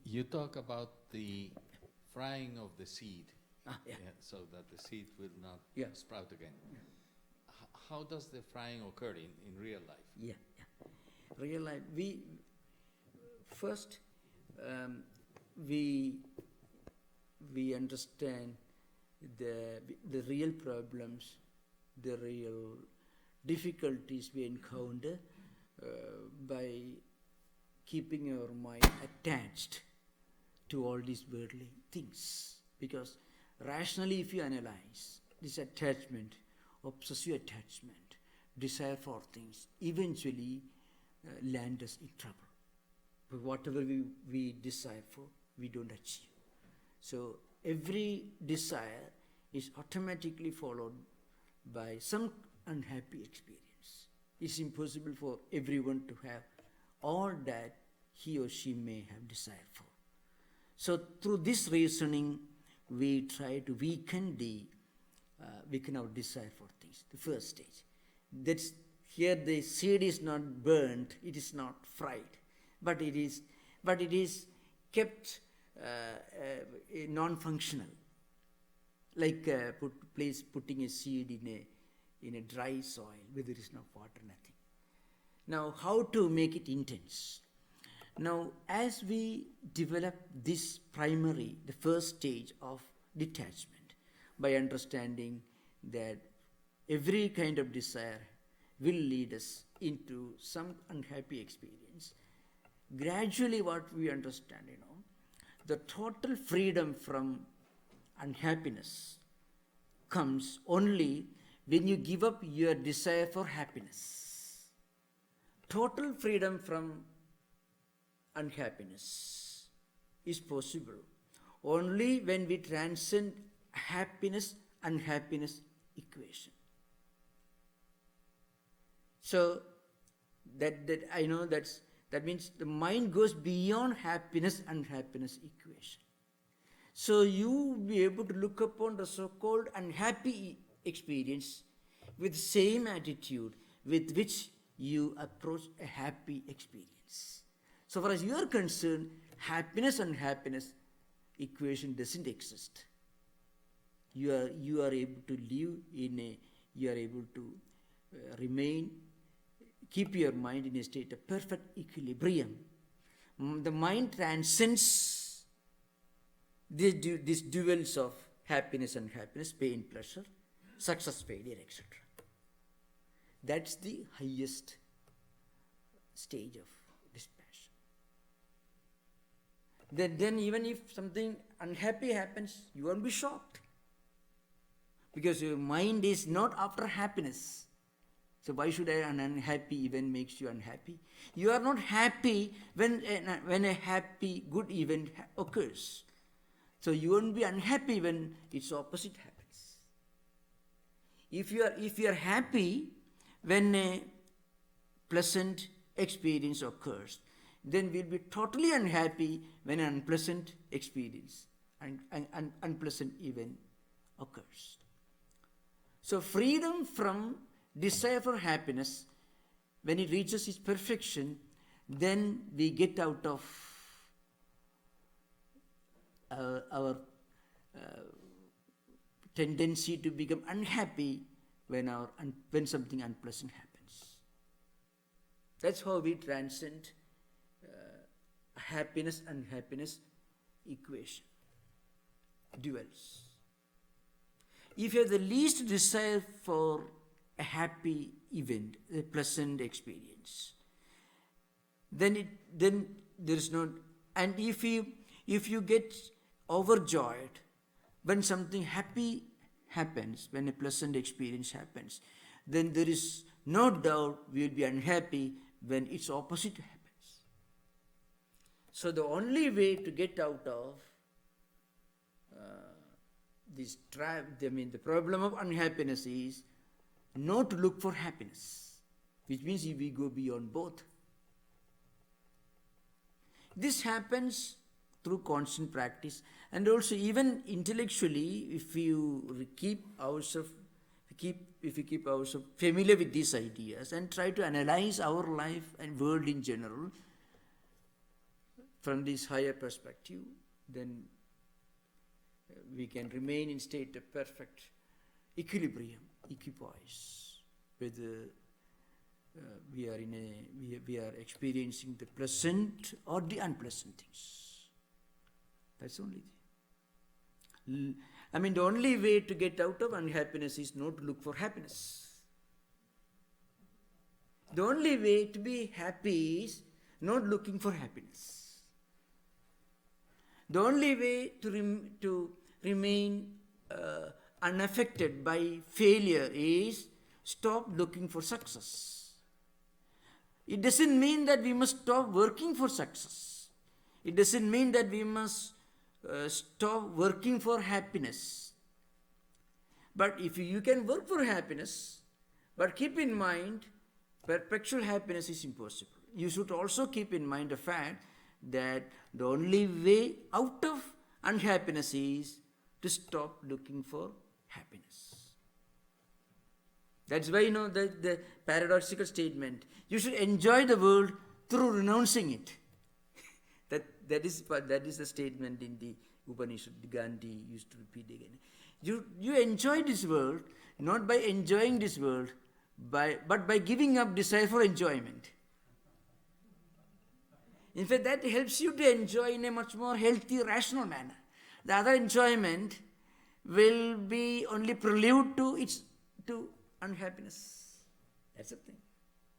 You talk about the frying of the seed, Yeah. so that the seed will not sprout again. how does the frying occur in real life? Yeah. Real life, we first we understand the real problems, the real difficulties we encounter by keeping our mind attached to all these worldly things. Because rationally, if you analyze this attachment, obsessive attachment, desire for things, eventually land us in trouble. But whatever we desire for, we don't achieve. So every desire is automatically followed by some unhappy experience. It's impossible for everyone to have all that he or she may have desire for. So through this reasoning, we try to weaken our desire for things. The first stage. That's here the seed is not burnt, it is not fried, but it is kept non-functional, like putting a seed in a dry soil where there is no water, nothing. Now, how to make it intense? Now, as we develop this the first stage of detachment, by understanding that every kind of desire will lead us into some unhappy experience, gradually what we understand, the total freedom from unhappiness comes only when you give up your desire for happiness. Total freedom from unhappiness is possible only when we transcend happiness-unhappiness equation. So that means the mind goes beyond happiness-unhappiness equation. So you will be able to look upon the so-called unhappy experience with the same attitude with which you approach a happy experience. So far as you are concerned, happiness-unhappiness equation doesn't exist. You are able to live you are able to keep your mind in a state of perfect equilibrium. The mind transcends these duels of happiness-unhappiness, pain, pleasure, success, failure, etc. That's the highest stage of dispassion. Then even if something unhappy happens, you won't be shocked. Because your mind is not after happiness. So why should an unhappy event makes you unhappy? You are not happy when a happy, good event occurs. So you won't be unhappy when its opposite happens. If you are happy when a pleasant experience occurs, then we'll be totally unhappy when an unpleasant experience and an unpleasant event occurs. So freedom from desire for happiness, when it reaches its perfection, then we get out of our tendency to become unhappy when something unpleasant happens. That's how we transcend happiness-unhappiness equation, duels. If you have the least desire for a happy event, a pleasant experience, then there is no. And if you get overjoyed when something happy happens, when a pleasant experience happens, then there is no doubt we will be unhappy when its opposite happens. So the only way to get out of this trap, the problem of unhappiness is not to look for happiness, which means we go beyond both. This happens through constant practice, and also even intellectually, if we keep ourselves familiar with these ideas and try to analyze our life and world in general from this higher perspective, then we can remain in state of perfect equilibrium, equipoise. whether we are experiencing the pleasant or the unpleasant things. That's only the. The only way to get out of unhappiness is not to look for happiness. The only way to be happy is not looking for happiness. The only way to remain unaffected by failure is stop looking for success. It doesn't mean that we must stop working for success. It doesn't mean that we must stop working for happiness. But if you can work for happiness, but keep in mind, perpetual happiness is impossible. You should also keep in mind the fact that the only way out of unhappiness is to stop looking for happiness. That's why the paradoxical statement, you should enjoy the world through renouncing it. that is the statement in the Upanishad Gandhi used to repeat again. You enjoy this world not by enjoying this world, but by giving up desire for enjoyment. In fact, that helps you to enjoy in a much more healthy, rational manner. The other enjoyment will be only prelude to unhappiness. That's the thing.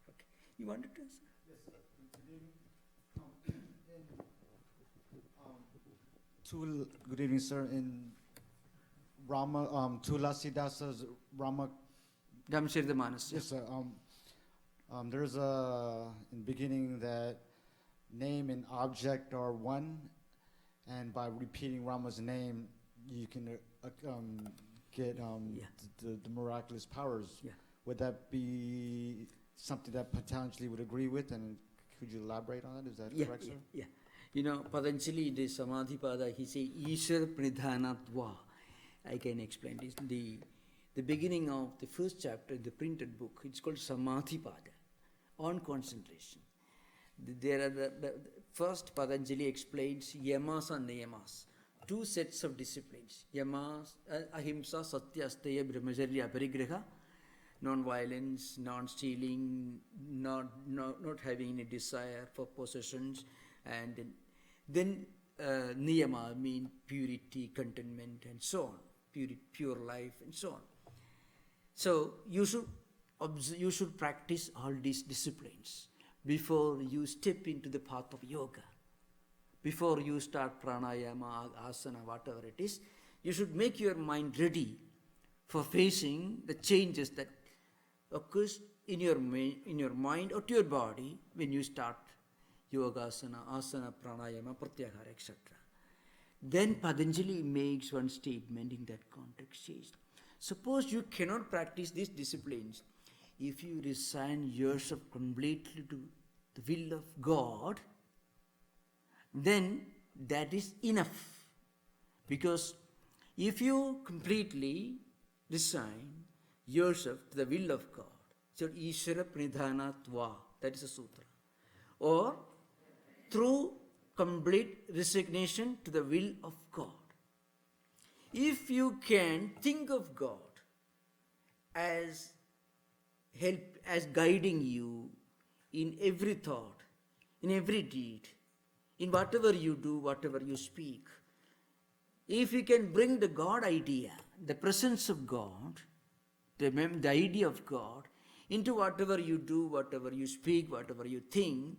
Okay. You wanted to answer? Yes, sir. Good evening, sir. In Tulasidasa's Rama. Ramcharitamanas. Yes, sir. There's in the beginning that name and object are one, and by repeating Rama's name, you can get the miraculous powers. Yeah. Would that be something that Patanjali would agree with, and could you elaborate on that? Is that correct, sir? Yeah. Patanjali, the Samadhipada, he says, Ishvara Pranidhanatva. I can explain this. The beginning of the first chapter in the printed book, it's called Samadhipada, on concentration. There are the first Patanjali explains yamas and niyamas, two sets of disciplines. Yamas, ahimsa, satya, asteya, brahmacharya, aparigraha, non-violence, non-stealing, not having any desire for possessions, and then niyama mean purity, contentment, and so on, pure life, and so on. So you should practice all these disciplines before you step into the path of yoga. Before you start pranayama, asana, whatever it is, you should make your mind ready for facing the changes that occurs in your mind or to your body when you start yogasana, asana, pranayama, pratyahara, etc. Then Patanjali makes one statement in that context. Says, suppose you cannot practice these disciplines. If you resign yourself completely to the will of God, then that is enough. Because if you completely resign yourself to the will of God, so Ishvara Pranidhanatva, that is a sutra, or through complete resignation to the will of God. If you can think of God as guiding you in every thought, in every deed, in whatever you do, whatever you speak, if you can bring the God idea, the presence of God, the idea of God, into whatever you do, whatever you speak, whatever you think,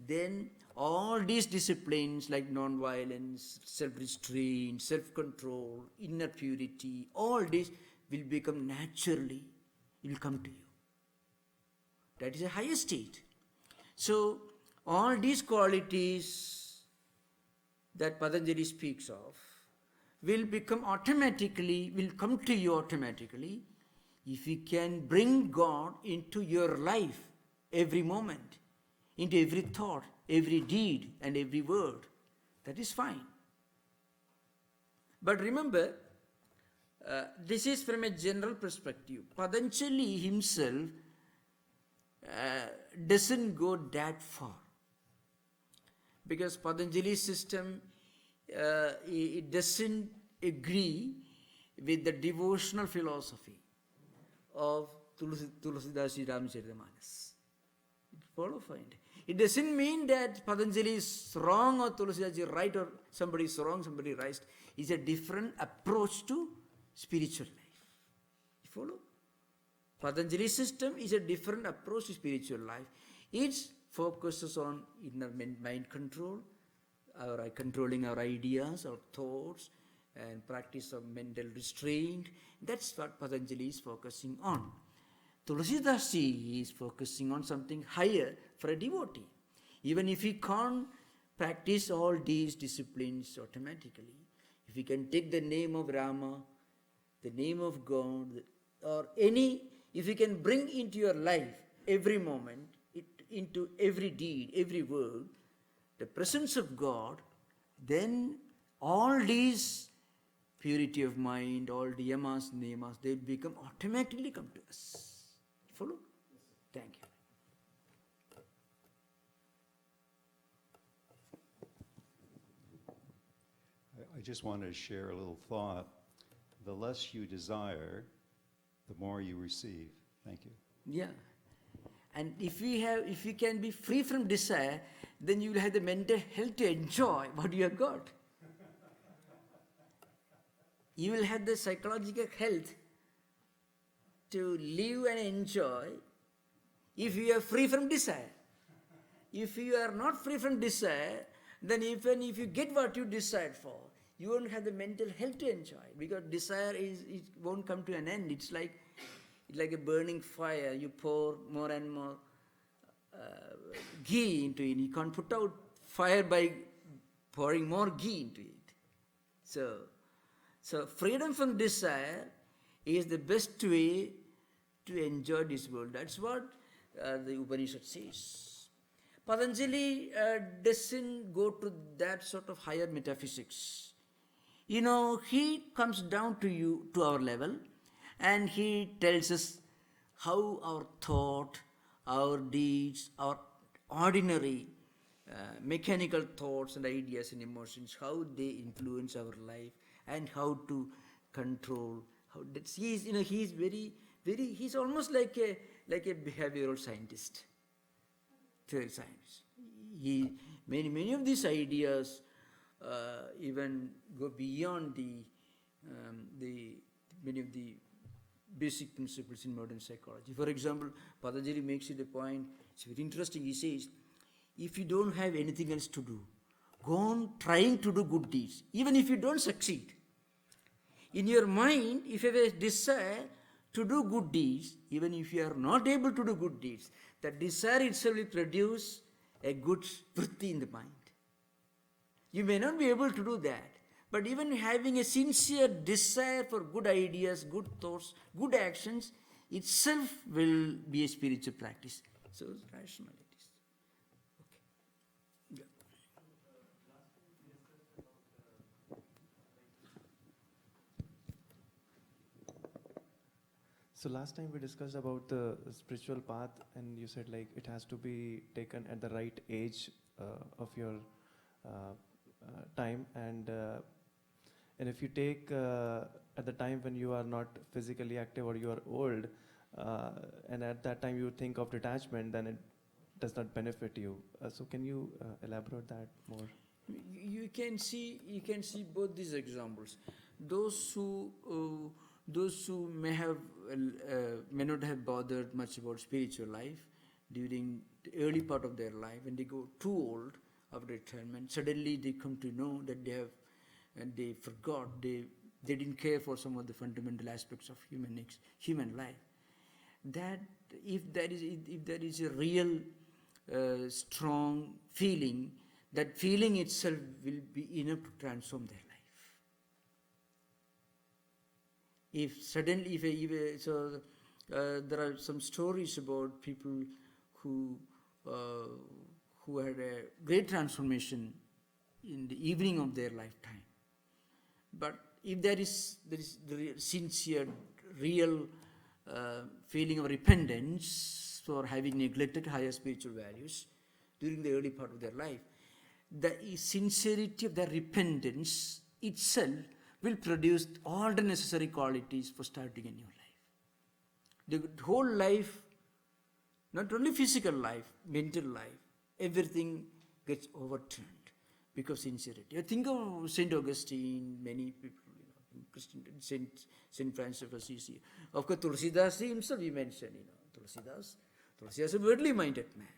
then all these disciplines like non-violence, self-restraint, self-control, inner purity, all this will become naturally, it will come to you. That is a higher state. So, all these qualities that Patanjali speaks of will come to you automatically if you can bring God into your life every moment, into every thought, every deed, and every word. That is fine. But remember, this is from a general perspective. Patanjali himself doesn't go that far. Because Patanjali's system, it doesn't agree with the devotional philosophy of Tulasidasi Ramcharitamanas. Follow, find. It doesn't mean that Patanjali is wrong or Tulasidasi is right or somebody is wrong, somebody is right. It's a different approach to spiritual life. You follow? Patanjali's system is a different approach to spiritual life. It focuses on inner mind control, controlling our ideas, our thoughts, and practice of mental restraint. That's what Patanjali is focusing on. Tulasidasi is focusing on something higher for a devotee. Even if he can't practice all these disciplines automatically, if he can take the name of Rama, the name of God, or if you can bring into your life every moment, into every deed, every word, the presence of God, then all these purity of mind, all the yamas, niyamas, they become automatically come to us. Follow? Thank you. I just wanted to share a little thought. The less you desire, the more you receive. Thank you. Yeah. And if you can be free from desire, then you will have the mental health to enjoy what you have got. You will have the psychological health to live and enjoy if you are free from desire. If you are not free from desire, then even if you get what you desired for, you won't have the mental health to enjoy, because desire it won't come to an end. It's like a burning fire. You pour more and more ghee into it. You can't put out fire by pouring more ghee into it. So freedom from desire is the best way to enjoy this world. That's what the Upanishad says. Patanjali doesn't go to that sort of higher metaphysics. He comes down to our level, and he tells us how our thought, our deeds, our ordinary mechanical thoughts and ideas and emotions, how they influence our life and how to control. He's almost like a behavioral scientist. Many of these ideas even go beyond many of the basic principles in modern psychology. For example, Patanjali makes it a point, it's very interesting. He says, if you don't have anything else to do, go on trying to do good deeds, even if you don't succeed. In your mind, if you have a desire to do good deeds, even if you are not able to do good deeds, that desire itself will produce a good vritti in the mind. You may not be able to do that, but even having a sincere desire for good ideas, good thoughts, good actions, itself will be a spiritual practice. So, rational it is. Okay. Yeah. So last time we discussed about the spiritual path, and you said like it has to be taken at the right age of your time, and if you take at the time when you are not physically active or you are old, and at that time you think of detachment, then it does not benefit you. So can you elaborate that more? You can see both these examples. Those who may not have bothered much about spiritual life during the early part of their life, when they go too old after retirement, suddenly they come to know that they forgot, they didn't care for some of the fundamental aspects of human life. That if there is a real strong feeling, that feeling itself will be enough to transform their life. There are some stories about people who had a great transformation in the evening of their lifetime. But if there is the sincere, real feeling of repentance for having neglected higher spiritual values during the early part of their life, the sincerity of their repentance itself will produce all the necessary qualities for starting a new life. The whole life, not only physical life, mental life, everything gets overturned because sincerity. You think of Saint Augustine, many people, in Christian, Saint Francis of Assisi. Of course, Tulsidas himself we mentioned, Tulsidas is a worldly minded man.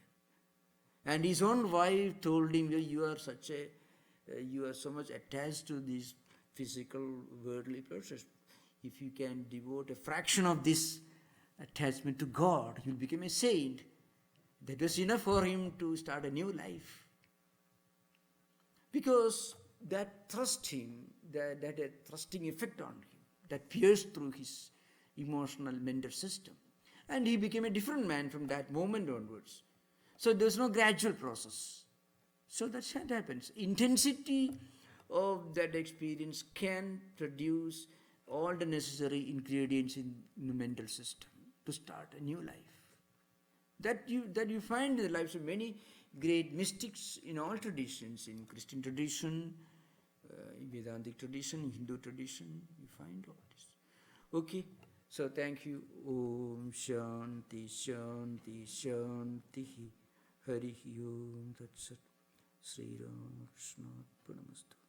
And his own wife told him, you are so much attached to these physical worldly pleasures. If you can devote a fraction of this attachment to God, you'll become a saint. That was enough for him to start a new life. Because that thrust him, that had a thrusting effect on him, that pierced through his emotional mental system. And he became a different man from that moment onwards. So there's no gradual process. So that's what happens. Intensity of that experience can produce all the necessary ingredients in the mental system to start a new life. That you find in the lives of many great mystics in all traditions, in Christian tradition, in Vedantic tradition, Hindu tradition, you find all this. Okay, so thank you. Om Shanti Shanti Shanti Hari Om Tat Sat Sri Ram Krishna Purnamastu.